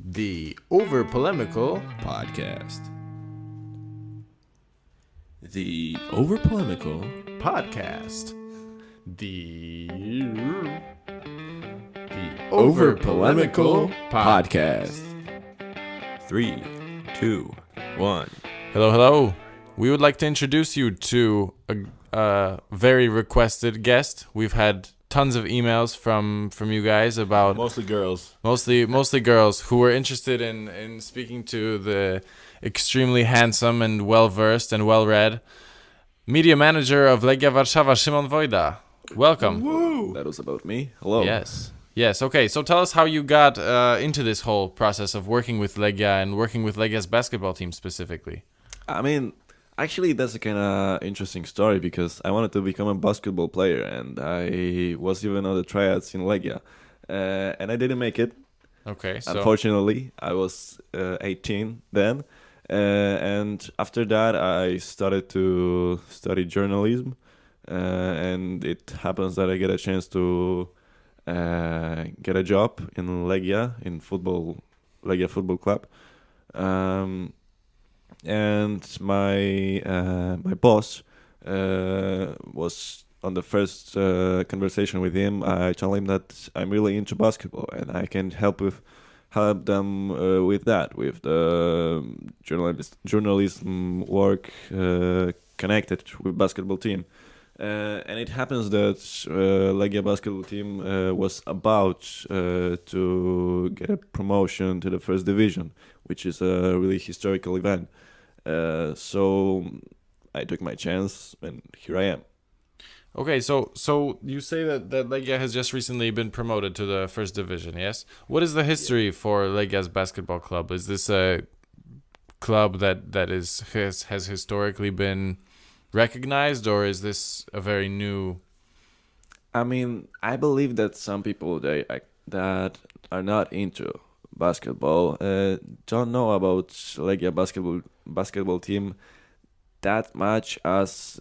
The Overpolemical Podcast. The Overpolemical Podcast. The Overpolemical Podcast. 3, 2, 1. Hello. We would like to introduce you to a very requested guest. We've had tons of emails from you guys about Mostly girls. mostly girls who were interested in speaking to the extremely handsome and well-versed and well-read media manager of Legia Warszawa, Szymon Wojda. Welcome. Woo! That was about me. Hello. Yes. Okay, so tell us how you got into this whole process of working with Legia and working with Legia's basketball team specifically. I mean, actually, that's a kind of interesting story because I wanted to become a basketball player and I was even on the tryouts in Legia. And I didn't make it. Okay, so... Unfortunately, I was 18 then. And after that, I started to study journalism. And it happens that I get a chance to get a job in Legia, Legia Football Club. And my boss was on the first conversation with him. I told him that I'm really into basketball and I can help them with that, with the journalism work connected with basketball team. And it happens that Legia basketball team was about to get a promotion to the first division, which is a really historical event. So I took my chance, and here I am. Okay, so you say that Legia has just recently been promoted to the first division, yes? What is the history for Legia's basketball club? Is this a club that has historically been recognized, or is this a very new... I mean, I believe that some people that are not into basketball don't know about Legia basketball team that much as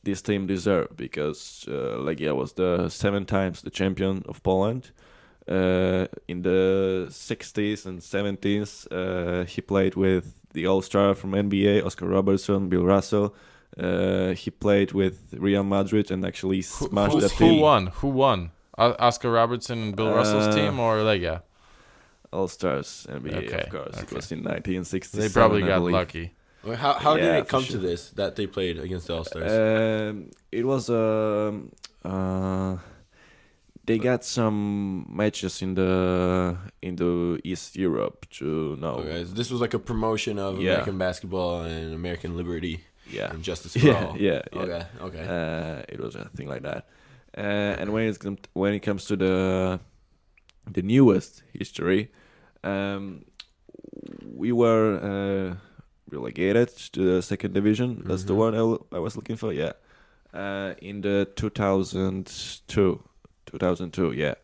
this team deserve, because Legia was the 7 times the champion of Poland. In the 60s and 70s, he played with the All-Star from NBA, Oscar Robertson, Bill Russell. He played with Real Madrid and actually smashed that team. Who won? Oscar Robertson and Bill Russell's team or Legia? All-Stars NBA, of course. Okay. It was in 1967. They probably got lucky. How did it come to this, that they played against the All-Stars? It was they got some matches in the East Europe to know. Okay, so this was like a promotion of American basketball and American liberty. Yeah, and justice for all. Yeah. Okay. It was a thing like that. And when it comes to the newest history, we were relegated to the second division. That's the one I was looking for. Yeah, in the 2002. Yeah,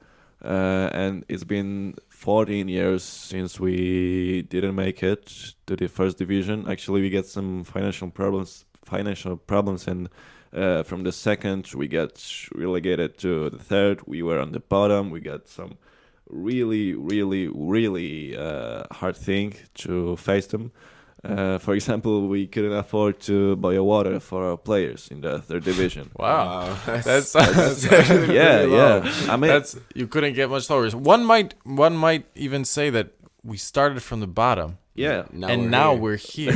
and it's been 14 years since we didn't make it to the first division. Actually, we get some financial problems, and from the second we got relegated to the third. We were on the bottom. We got some really hard thing to face them. For example, we couldn't afford to buy a water for our players in the third division. Wow. That's yeah. I mean, you couldn't get much lower. One might even say that we started from the bottom. Yeah. Now we're here.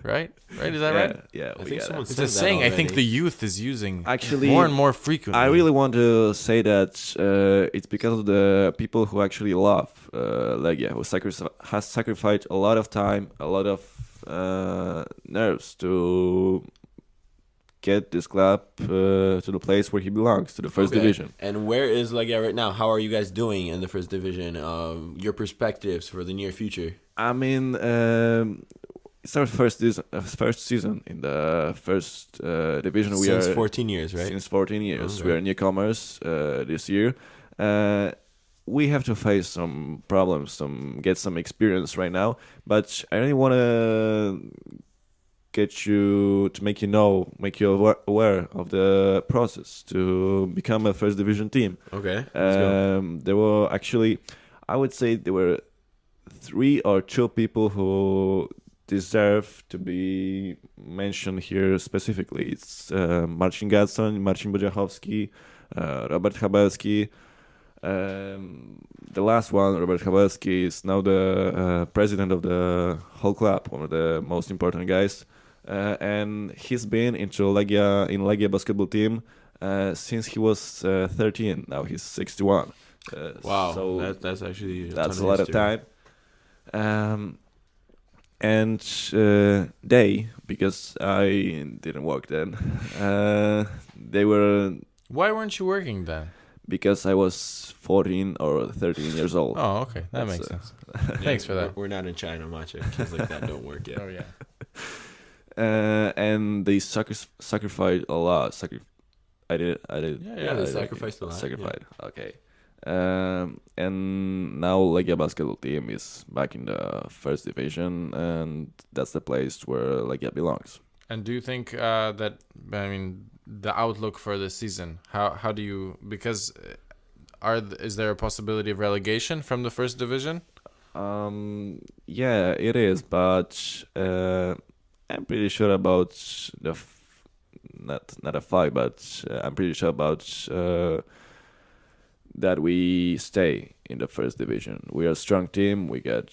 Right? Is that right? Yeah. I think someone It's said a saying that I think the youth is using actually more and more frequently. I really want to say that it's because of the people who actually love Legia, who has sacrificed a lot of time, a lot of nerves to get this club to the place where he belongs, to the first division. And where is Legia right now? How are you guys doing in the first division? Your perspectives for the near future? I mean, it's our first season in the first division. Since 14 years, right? Since 14 years. Okay. We are newcomers this year. We have to face some problems, get some experience right now. But I really want to make you aware of the process to become a first division team. Okay. Let's go. There were actually, I would say there were three or two people who deserve to be mentioned here specifically. It's Marcin Gadson, Marcin Bodziachowski, Robert Habelski. The last one, Robert Habelski, is now the president of the whole club, one of the most important guys. And he's been in Legia Basketball Team since he was 13. Now he's 61. Wow, so that's actually that's ton a lot of history. time. And they, because I didn't work then, they were, Why weren't you working then? because I was 14 or 13 years old. Oh, okay, that That's, makes sense. Thanks for that. We're not in China much. Kids like that don't work yet. Oh yeah. And they sacrificed a lot. I did. Yeah, they sacrificed a lot, Sacrificed. Okay. And now Legia Basketball Team is back in the first division, and that's the place where Legia belongs. And do you think that, I mean, the outlook for this season? How do you, because is there a possibility of relegation from the first division? Yeah, it is, but I'm pretty sure about not a fight, but I'm pretty sure about that we stay in the first division. We are a strong team. We got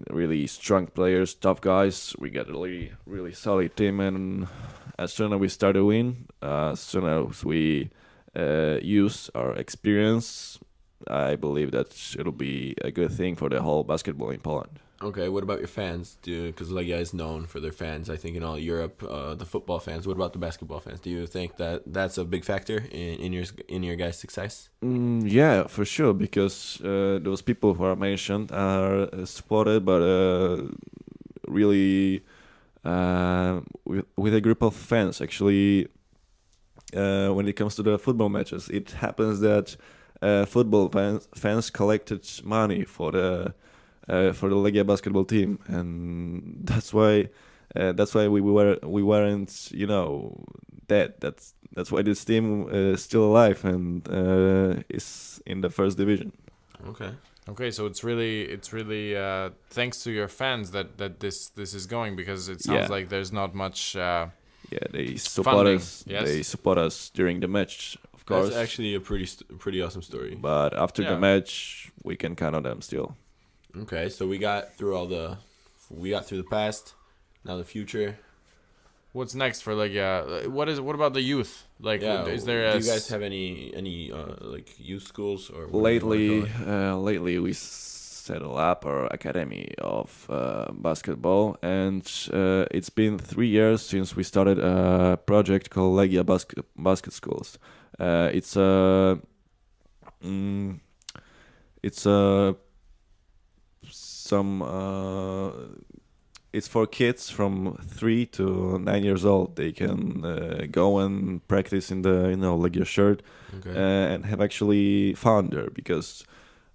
really strong players, tough guys. We got a really solid team, and as soon as we start to win, as soon as we use our experience, I believe that it'll be a good thing for the whole basketball in Poland. Okay, what about your fans? Because Legia is known for their fans, I think, in all Europe, the football fans. What about the basketball fans? Do you think that that's a big factor in your guys' success? Yeah, for sure, because those people who are mentioned are supported, but really with a group of fans. Actually, when it comes to the football matches, it happens that football fans collected money for the Legia basketball team, and that's why we weren't dead. That's why this team is still alive and is in the first division. Okay. Okay, so it's really thanks to your fans that this is going, because it sounds like there's not much. Yeah, they support funding, us. yes. They support us during the match, of course. That's actually a pretty awesome story. But after the match, we can count on them still. Okay, so we got through the past, now the future. What's next for Legia? What about the youth? Like, is there? Do you guys have any like youth schools or Lately we set up our academy of basketball, and it's been 3 years since we started a project called Legia Basket Schools. It's for kids from 3 to 9 years old. They can go and practice in the Legia shirt, and have actually fun there, because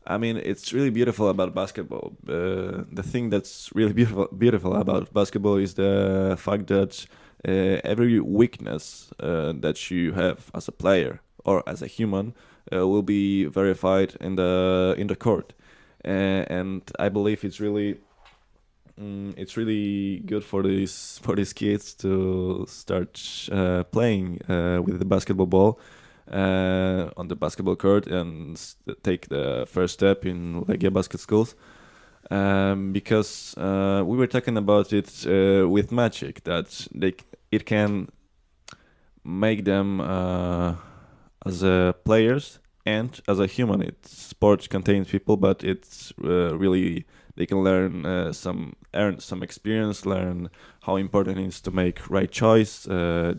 I mean, it's really beautiful about basketball. The thing that's really beautiful about basketball is the fact that every weakness that you have as a player or as a human will be verified in the court, and I believe it's really good for these kids to start playing with the basketball ball on the basketball court and take the first step in Legia Basket Schools, because we were talking about it with Magic, that it can make them as players and as a human. Sport contains people, but it's really they can earn some experience, learn how important it is to make right choice,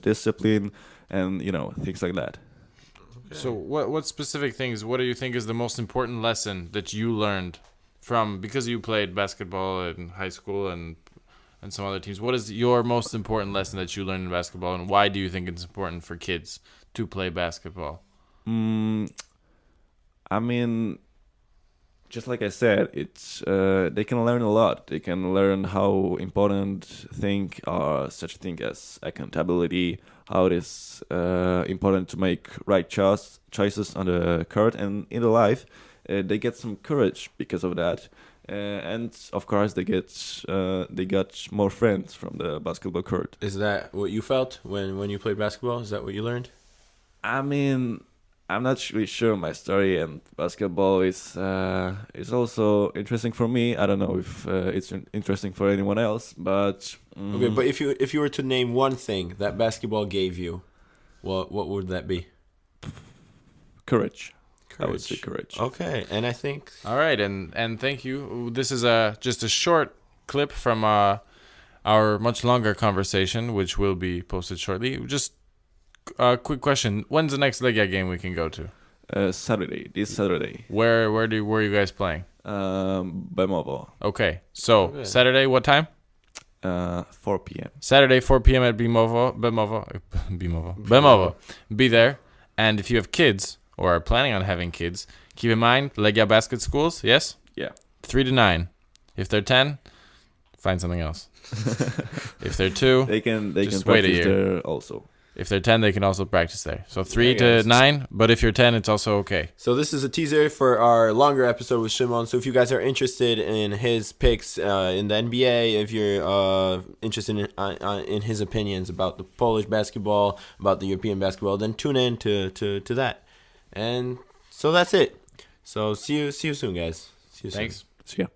discipline, and things like that. So what specific things, what do you think is the most important lesson that you learned because you played basketball in high school and some other teams? What is your most important lesson that you learned in basketball, and why do you think it's important for kids to play basketball? I mean, just like I said, it's they can learn a lot. They can learn how important such thing as accountability, how it is important to make right choices on the court and in the life, they get some courage because of that. And of course, they got more friends from the basketball court. Is that what you felt when you played basketball? Is that what you learned? I mean, I'm not really sure my story, and basketball is also interesting for me. I don't know if it's interesting for anyone else, but Okay, but if you were to name one thing that basketball gave you, what would that be? courage. I would say courage. Okay, and I think All right, and thank you. This is just a short clip from our much longer conversation, which will be posted shortly. Just a quick question: when's the next Legia game we can go to? Saturday, this Saturday. Where are you guys playing? Bemovo, Okay, so Okay. Saturday, what time? 4 p.m. Saturday, 4 p.m. at Bemovo. Be there, and if you have kids or are planning on having kids, keep in mind Legia Basket Schools. Yes, Yeah. 3 to 9. If they're 10, find something else. If they're 2, They can Just wait a practice year. there also. if they're 10, they can also practice there. So 3 Yeah, to guys. 9, but if you're 10, it's also okay. so. This is a teaser for our longer episode with Szymon. So if you guys are interested in his picks in the NBA, if you're interested in his opinions about the Polish basketball, about the European basketball, then tune in to that. And so that's it. So see you soon, guys. See you soon. Thanks. See ya.